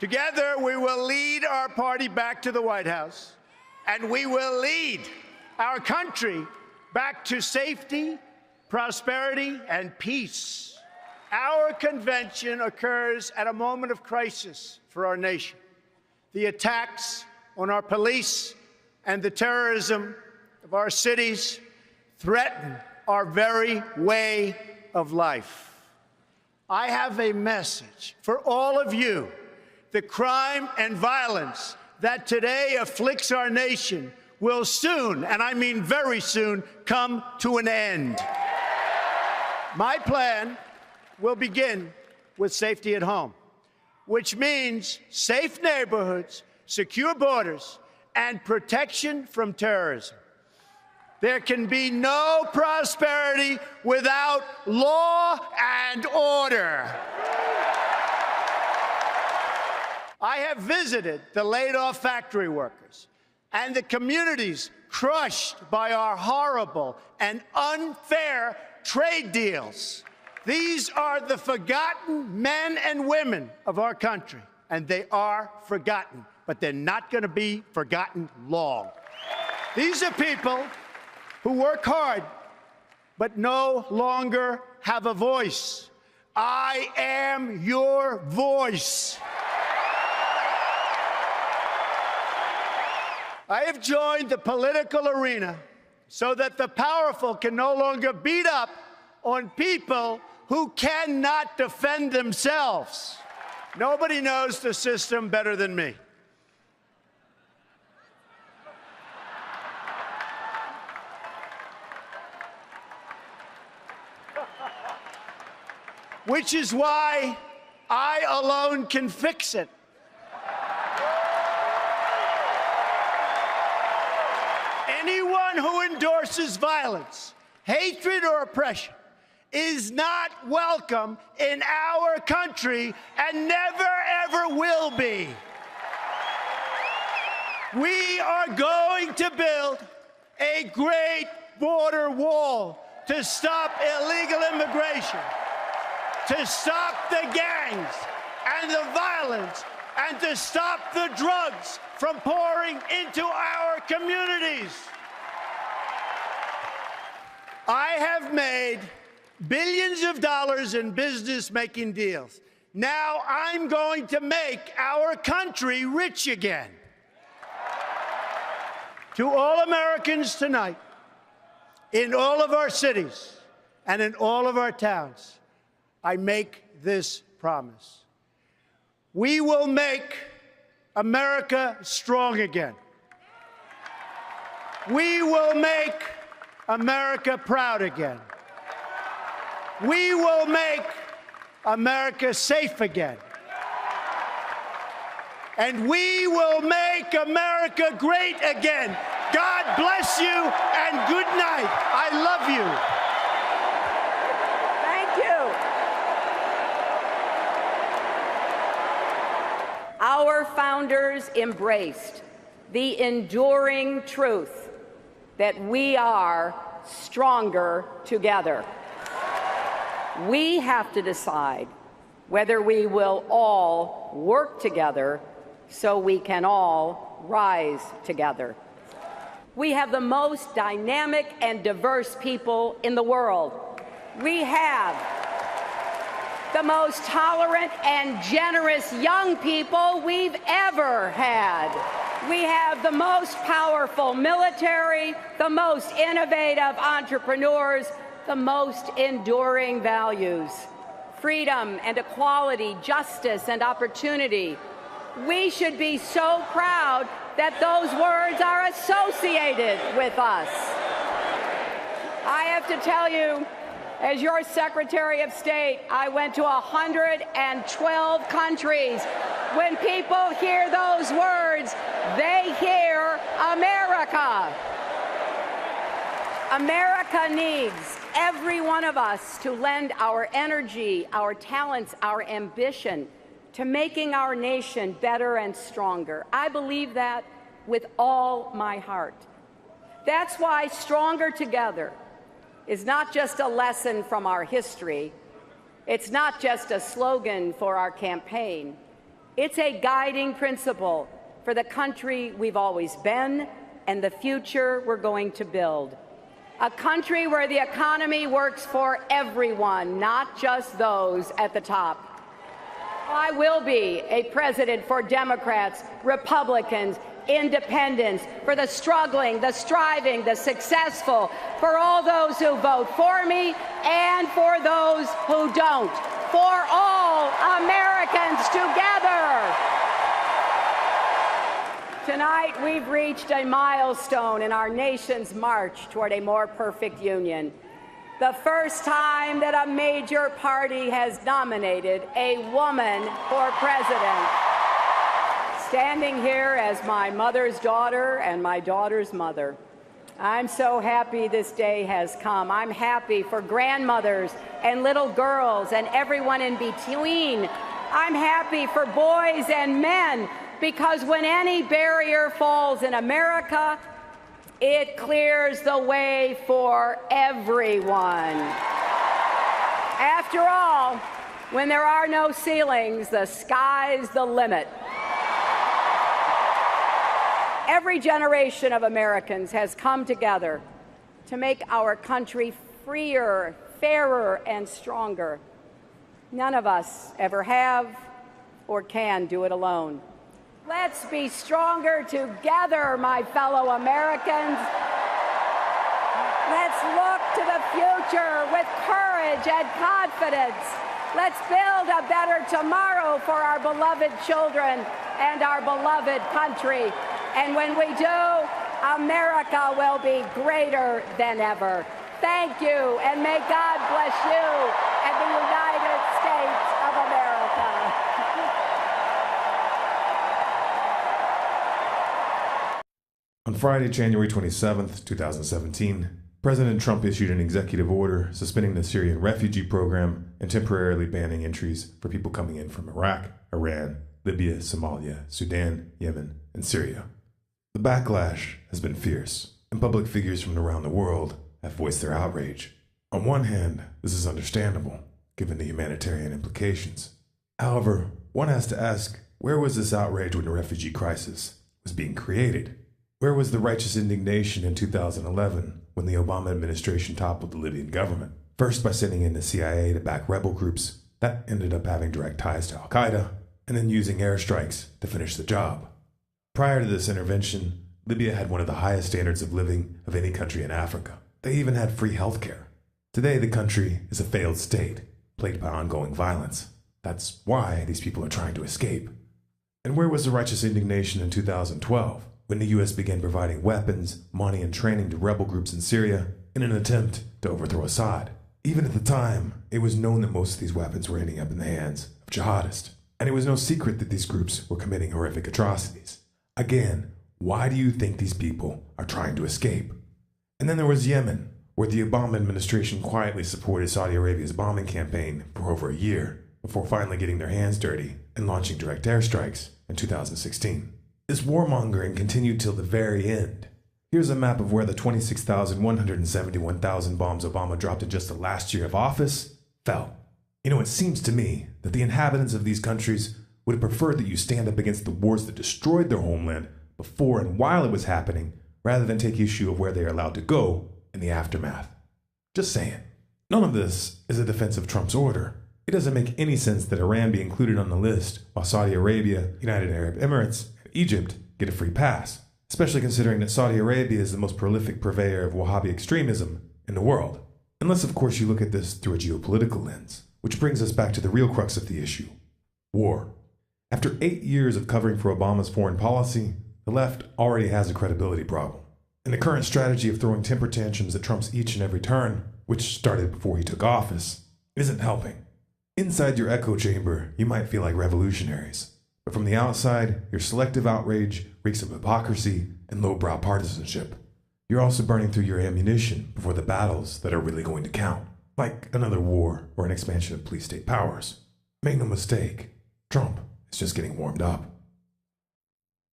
Together, we will lead our party back to the White House, and we will lead our country back to safety, prosperity, and peace. Our convention occurs at a moment of crisis for our nation. The attacks on our police and the terrorism of our cities threaten our very way of life. I have a message for all of you. The crime and violence that today afflicts our nation will soon, and I mean very soon, come to an end. My plan will begin with safety at home, which means safe neighborhoods, secure borders, and protection from terrorism. There can be no prosperity without law and order. I have visited the laid-off factory workers and the communities crushed by our horrible and unfair trade deals. These are the forgotten men and women of our country, and they are forgotten, but they're not going to be forgotten long. These are people who work hard but no longer have a voice. I am your voice. I have joined the political arena so that the powerful can no longer beat up on people who cannot defend themselves. Nobody knows the system better than me. Which is why I alone can fix it. Anyone who endorses violence, hatred, or oppression is not welcome in our country and never, ever will be. We are going to build a great border wall to stop illegal immigration, to stop the gangs and the violence, and to stop the drugs from pouring into our communities. I have made billions of dollars in business-making deals. Now I'm going to make our country rich again. To all Americans tonight, in all of our cities and in all of our towns, I make this promise. We will make America strong again. We will make America proud again. We will make America safe again. And we will make America great again. God bless you and good night. I love you. Thank you. Our founders embraced the enduring truth that we are stronger together. We have to decide whether we will all work together so we can all rise together. We have the most dynamic and diverse people in the world. We have the most tolerant and generous young people we've ever had. We have the most powerful military, the most innovative entrepreneurs, the most enduring values: freedom and equality, justice and opportunity. We should be so proud that those words are associated with us. I have to tell you, as your Secretary of State, I went to 112 countries. When people hear those words, they hear America. America needs every one of us to lend our energy, our talents, our ambition to making our nation better and stronger. I believe that with all my heart. That's why Stronger Together is not just a lesson from our history. It's not just a slogan for our campaign. It's a guiding principle for the country we've always been and the future we're going to build. A country where the economy works for everyone, not just those at the top. I will be a president for Democrats, Republicans, independents, for the struggling, the striving, the successful, for all those who vote for me and for those who don't, for all Americans together. Tonight, we've reached a milestone in our nation's march toward a more perfect union. The first time that a major party has nominated a woman for president. Standing here as my mother's daughter and my daughter's mother, I'm so happy this day has come. I'm happy for grandmothers and little girls and everyone in between. I'm happy for boys and men, because when any barrier falls in America, it clears the way for everyone. After all, when there are no ceilings, the sky's the limit. Every generation of Americans has come together to make our country freer, fairer, and stronger. None of us ever have or can do it alone. Let's be stronger together, my fellow Americans. Let's look to the future with courage and confidence. Let's build a better tomorrow for our beloved children and our beloved country. And when we do, America will be greater than ever. Thank you, and may God bless you and the United States of America. On Friday, January 27th, 2017, President Trump issued an executive order suspending the Syrian refugee program and temporarily banning entries for people coming in from Iraq, Iran, Libya, Somalia, Sudan, Yemen, and Syria. The backlash has been fierce, and public figures from around the world have voiced their outrage. On one hand, this is understandable, given the humanitarian implications. However, one has to ask, where was this outrage when the refugee crisis was being created? Where was the righteous indignation in 2011 when the Obama administration toppled the Libyan government? First by sending in the CIA to back rebel groups that ended up having direct ties to Al-Qaeda, and then using airstrikes to finish the job. Prior to this intervention, Libya had one of the highest standards of living of any country in Africa. They even had free healthcare. Today, the country is a failed state, plagued by ongoing violence. That's why these people are trying to escape. And where was the righteous indignation in 2012, when the U.S. began providing weapons, money, and training to rebel groups in Syria in an attempt to overthrow Assad? Even at the time, it was known that most of these weapons were ending up in the hands of jihadists, and it was no secret that these groups were committing horrific atrocities. Again, why do you think these people are trying to escape? And then there was Yemen, where the Obama administration quietly supported Saudi Arabia's bombing campaign for over a year, before finally getting their hands dirty and launching direct airstrikes in 2016. This warmongering continued till the very end. Here's a map of where the 26,171,000 bombs Obama dropped in just the last year of office fell. You know, it seems to me that the inhabitants of these countries would have preferred that you stand up against the wars that destroyed their homeland before and while it was happening, rather than take issue of where they are allowed to go in the aftermath. Just saying. None of this is a defense of Trump's order. It doesn't make any sense that Iran be included on the list, while Saudi Arabia, United Arab Emirates, and Egypt get a free pass, especially considering that Saudi Arabia is the most prolific purveyor of Wahhabi extremism in the world. Unless, of course, you look at this through a geopolitical lens, which brings us back to the real crux of the issue: war. After 8 years of covering for Obama's foreign policy, the left already has a credibility problem. And the current strategy of throwing temper tantrums at Trump's each and every turn, which started before he took office, isn't helping. Inside your echo chamber, you might feel like revolutionaries, but from the outside, your selective outrage reeks of hypocrisy and lowbrow partisanship. You're also burning through your ammunition before the battles that are really going to count, like another war or an expansion of police state powers. Make no mistake, Trump is just getting warmed up.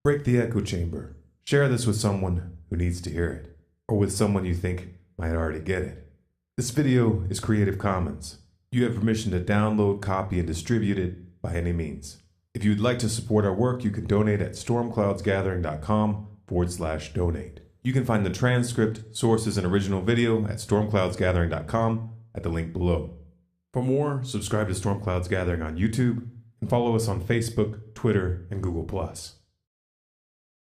Break the echo chamber. Share this with someone who needs to hear it, or with someone you think might already get it. This video is Creative Commons. You have permission to download, copy, and distribute it by any means. If you'd like to support our work, you can donate at stormcloudsgathering.com/donate. You can find the transcript, sources, and original video at stormcloudsgathering.com at the link below. For more, subscribe to Storm Clouds Gathering on YouTube and follow us on Facebook, Twitter, and Google+.